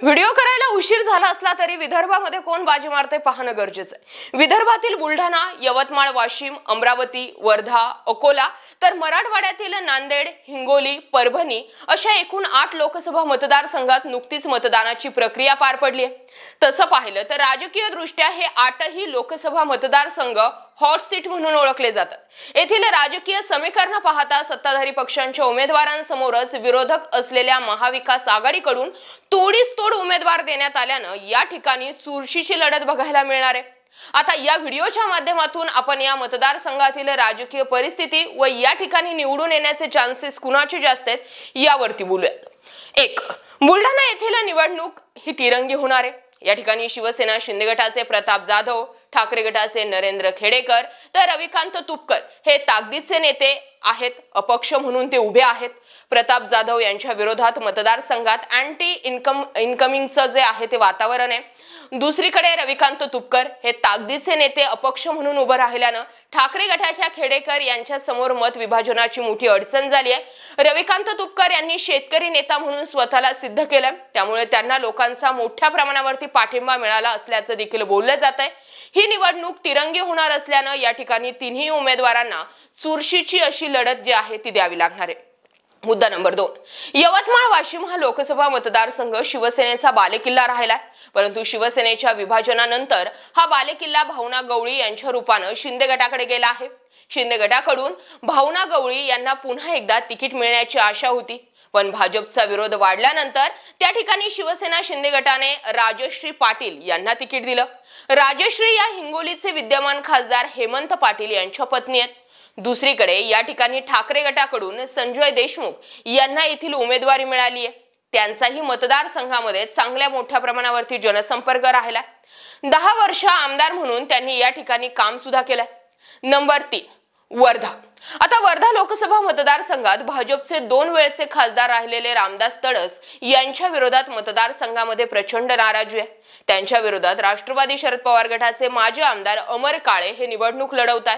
Video करायला उशीर झाला असला तरी विदर्भामध्ये कोण बाजी मारते पाहणं गरजेचं आहे। विदर्भातील बुलढाणा, यवतमाळ, वाशिम, अमरावती, वर्धा, अकोला तर मराठवाड्यातील नांदेड, हिंगोली, परभणी अशा एकूण 8 लोकसभा मतदारसंघात नुकतीच मतदानाची प्रक्रिया पार पडली आहे। तसं पाहिलं तर राजकीय दृष्ट्या हे 8ही लोकसभा मतदारसंघ हॉट सीट म्हणून ओळखले जातात। येथील राजकीय समीकरण पाहता सत्ताधारी पक्षांच्या उमेदवारांसमोरच विरोधक असलेल्या महाविकास आघाडीकडून तोडीस तोड उमेदवार देण्यात आल्यानं या ठिकाणी चुरशीची लढत बघायला मिळणार आहे। आता या व्हिडिओच्या माध्यमातून आपण या मतदारसंघातील राजकीय परिस्थिती व या ठिकाणी निवडून येण्याचे चान्सेस कुणाचे जास्त आहेत यावरती बोलूयात। 1. बुलढाणा येथील निवडणूक ही तिरंगी होणार आहे। या ठिकाणी शिवसेना शिंदे गटाचे प्रताप जाधव, ठाकरे गटाचे नरेंद्र खेडेकर तर रविकांत तुपकर हे ताकदीचे नेते आहेत, अपक्ष म्हणून ते उभे आहेत। प्रताप जाधव यांच्या विरोधात मतदारसंघात अँटी इनकमिंगचं जे आहे ते वातावरण आहे। दुसरीकडे रविकांत तुपकर हे ताकदीचे नेते अपक्ष म्हणून उभे राहिल्यानं ठाकरे गटाच्या खेडेकर यांच्या समोर मत विभाजनाची मोठी अडचण झाली आहे। रविकांत तुपकर यांनी शेतकरी नेता म्हणून स्वतःला सिद्ध केलं, त्यामुळे त्यांना लोकांचा मोठ्या प्रमाणावरती पाठिंबा मिळाला असल्याचं देखील बोललं जात आहे। ही निवडणूक तिरंगी होणार असल्यानं या ठिकाणी तिन्ही उमेदवारांना चुरशीची अशी लढत जी आहे ती द्यावी लागणार आहे। मुद्दा नंबर 2. यवतमाळ वाशिम हा लोकसभा मतदारसंघ शिवसेनेचा बालेकिल्ला राहिलाय, परंतु शिवसेनेच्या विभाजनानंतर हा बालेकिल्ला भावना गवळी यांच्या रूपाने शिंदे गटाकडे गेला आहे। शिंदे गटाकडून भावना गवळी यांना पुन्हा एकदा तिकीट मिळण्याची आशा होती, पण भाजपचा विरोध वाढल्यानंतर त्या ठिकाणी शिवसेना शिंदे गटाने राजश्री पाटील यांना तिकीट दिलं। राजश्री या हिंगोलीचे विद्यमान खासदार हेमंत पाटील यांच्या पत्नी आहेत। दुसरीकडे या ठिकाणी ठाकरे गटाकडून संजय देशमुख यांना येथील उमेदवारी मिळाली आहे। त्यांचाही मतदारसंघामध्ये चांगल्या मोठ्या प्रमाणावरती जनसंपर्क राहिला। 10 वर्ष आमदार म्हणून त्यांनी या ठिकाणी काम सुद्धा केलंय। नंबर 3. वर्धा। आता वर्धा लोकसभा मतदारसंघात भाजपचे 2 वेळचे खासदार राहिलेले रामदास तडस यांच्या विरोधात मतदारसंघामध्ये प्रचंड नाराजी आहे। त्यांच्या विरोधात राष्ट्रवादी शरद पवार गटाचे माजी आमदार अमर काळे हे निवडणूक लढवतात।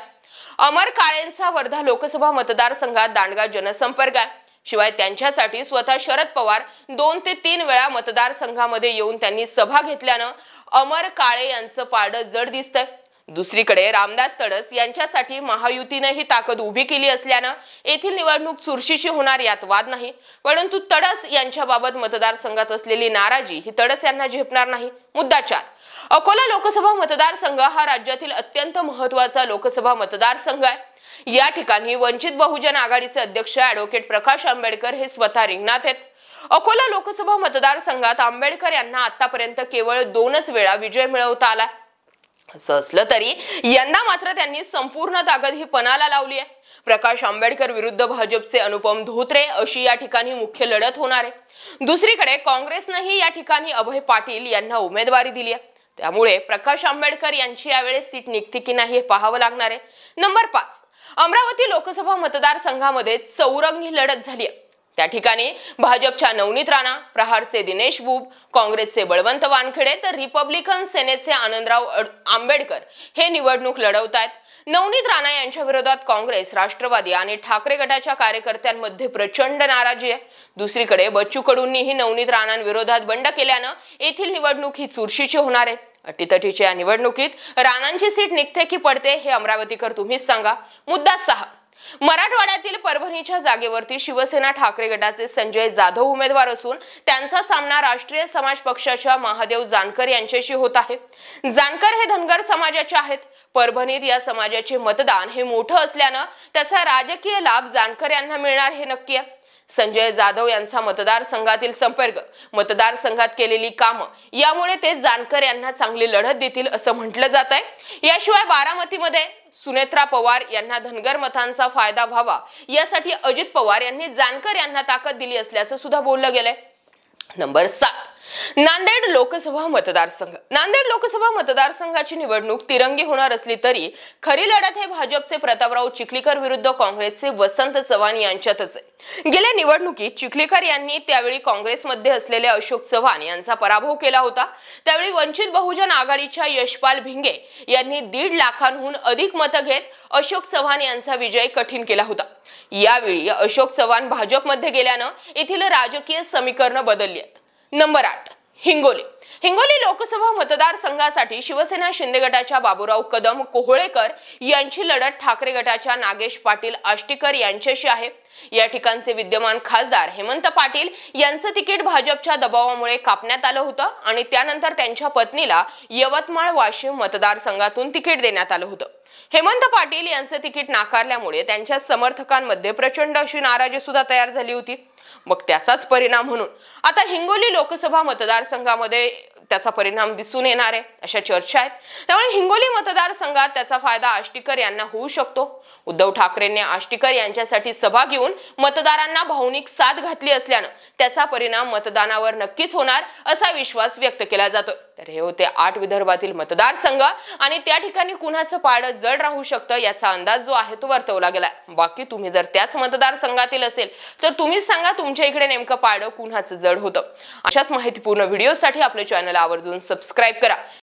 अमर काळेंचा वर्धा लोकसभा मतदारसंघात दांडगा जनसंपर्क आहे। शिवाय त्यांच्यासाठी स्वतः शरद पवार 2 ते 3 वेळा मतदारसंघामध्ये येऊन त्यांनी सभा घेतल्यानं अमर काळे यांचं पारडं जड दिसतंय। दुसरीकडे रामदास तडस यांच्यासाठी महायुतीने ही ताकद उभी केली असल्यानं येथील निवडणूक चुरशीची होणार यात वाद नाही, परंतु तडस यांच्याबाबत मतदारसंघात असलेली नाराजी ही तडस यांना झेपणार नाही। मुद्दा 4. अकोला लोकसभा मतदारसंघ हा राज्यातील अत्यंत महत्त्वाचा लोकसभा मतदारसंघ आहे। या ठिकाणी वंचित बहुजन आघाडीचे अध्यक्ष ॲडव्होकेट प्रकाश आंबेडकर हे स्वतः रिंगणात आहेत। अकोला लोकसभा मतदारसंघात आंबेडकर यांना आतापर्यंत केवळ 2च वेळा विजय मिळवता आला। असं असलं तरी यंदा मात्र त्यांनी संपूर्ण ताकद ही पणाला लावली आहे। प्रकाश आंबेडकर विरुद्ध भाजपचे अनुपम धोत्रे अशी या ठिकाणी मुख्य लढत होणार आहे। दुसरीकडे काँग्रेसनेही या ठिकाणी अभय पाटील यांना उमेदवारी दिली आहे, त्यामुळे प्रकाश आंबेडकर यांची यावेळेस सीट निघते की नाही हे पाहावं लागणार आहे। नंबर 5. अमरावती लोकसभा मतदारसंघामध्ये चौरंगी लढत झाली आहे। त्या ठिकाणी भाजपच्या नवनीत राणा, प्रहारचे दिनेश बुब, काँग्रेसचे बळवंत वानखेडे तर रिपब्लिकन सेनेचे आनंदराव आंबेडकर हे निवडणूक लढवतात। नवनीत राणा यांच्या विरोधात काँग्रेस, राष्ट्रवादी आणि ठाकरे गटाच्या कार्यकर्त्यांमध्ये प्रचंड नाराजी आहे। दुसरीकडे बच्चू कडूंनीही नवनीत राणांविरोधात बंड केल्यानं येथील निवडणूक ही चुरशीची होणार आहे। अटीतटीच्या या निवडणुकीत राणांची सीट निघते की पडते हे अमरावतीकर तुम्हीच सांगा। मुद्दा 6. मराठवाड्यातील परभणीच्या जागेवरती शिवसेना ठाकरे गटाचे संजय जाधव उमेदवार असून त्यांचा सामना राष्ट्रीय समाज पक्षाच्या महादेव जानकर यांच्याशी होत आहे। जानकर हे धनगर समाजाचे आहेत। परभणीत या समाजाचे मतदान हे मोठं असल्यानं त्याचा राजकीय लाभ जानकर यांना मिळणार हे नक्की आहे। संजय जाधव यांचा मतदारसंघातील संपर्क, मतदारसंघात केलेली कामं यामुळे ते जानकर यांना चांगली लढत देतील असं म्हटलं जात आहे। याशिवाय बारामतीमध्ये सुनेत्रा पवार यांना धनगर मतांचा फायदा व्हावा यासाठी अजित पवार यांनी जानकर यांना ताकद दिली असल्याचं सुद्धा बोललं गेलंय। नंबर 7. नांदेड लोकसभा मतदारसंघ। नांदेड लोकसभा मतदारसंघाची निवडणूक तिरंगी होणार असली तरी खरी लढत हे भाजपचे प्रतापराव चिखलीकर विरुद्ध काँग्रेसचे वसंत चव्हाण यांच्यातच आहे। गेल्या निवडणुकीत चिखलीकर यांनी त्यावेळी काँग्रेसमध्ये असलेले अशोक चव्हाण यांचा पराभव केला होता। त्यावेळी वंचित बहुजन आघाडीच्या यशपाल भिंगे यांनी 1.5 लाखांहून अधिक मतं घेत अशोक चव्हाण यांचा विजय कठीण केला होता। यावेळी अशोक चव्हाण भाजपमध्ये गेल्यानं येथील राजकीय समीकरण बदलली आहेत। नंबर 8. हिंगोली लोकसभा मतदारसंघासाठी शिवसेना शिंदे गटाच्या बाबूराव कदम कोहळेकर यांची लढत ठाकरे गटाच्या नागेश पाटील आष्टीकर यांच्याशी आहे। या ठिकाणचे विद्यमान खासदार हेमंत पाटील यांचं तिकीट भाजपच्या दबावामुळे कापण्यात आलं होतं आणि त्यानंतर त्यांच्या पत्नीला यवतमाळ वाशिम मतदारसंघातून तिकीट देण्यात आलं होतं। हेमंत पाटील यांचे तिकीट नाकारल्यामुळे त्यांच्या समर्थकांमध्ये प्रचंड अशी नाराजी सुद्धा तयार झाली होती। मग त्याचाच परिणाम म्हणून आता हिंगोली लोकसभा मतदारसंघामध्ये त्याचा परिणाम दिसून येणार आहे अशा चर्चा आहेत। त्यामुळे हिंगोली मतदारसंघात त्याचा फायदा आष्टीकर यांना होऊ शकतो। उद्धव ठाकरेंनी आष्टीकर यांच्यासाठी सभा घेऊन मतदारांना भावनिक साथ घातली असल्याने त्याचा परिणाम मतदानावर नक्कीच होणार असा विश्वास व्यक्त केला जातो। तर हे होते 8 विदर्भातील मतदारसंघ आणि त्या ठिकाणी कुणाचं पारडं जड राहू शकतं याचा अंदाज जो आहे तो वर्तवला गेलाय। बाकी तुम्ही जर त्याच मतदारसंघातील असेल तर तुम्हीच सांगा तुमच्या इकडे नेमकं पारडं कुणाचं जड होतं। अशाच माहितीपूर्ण व्हिडिओसाठी आपल्या चॅनल आवर्जून सबस्क्राइब करा।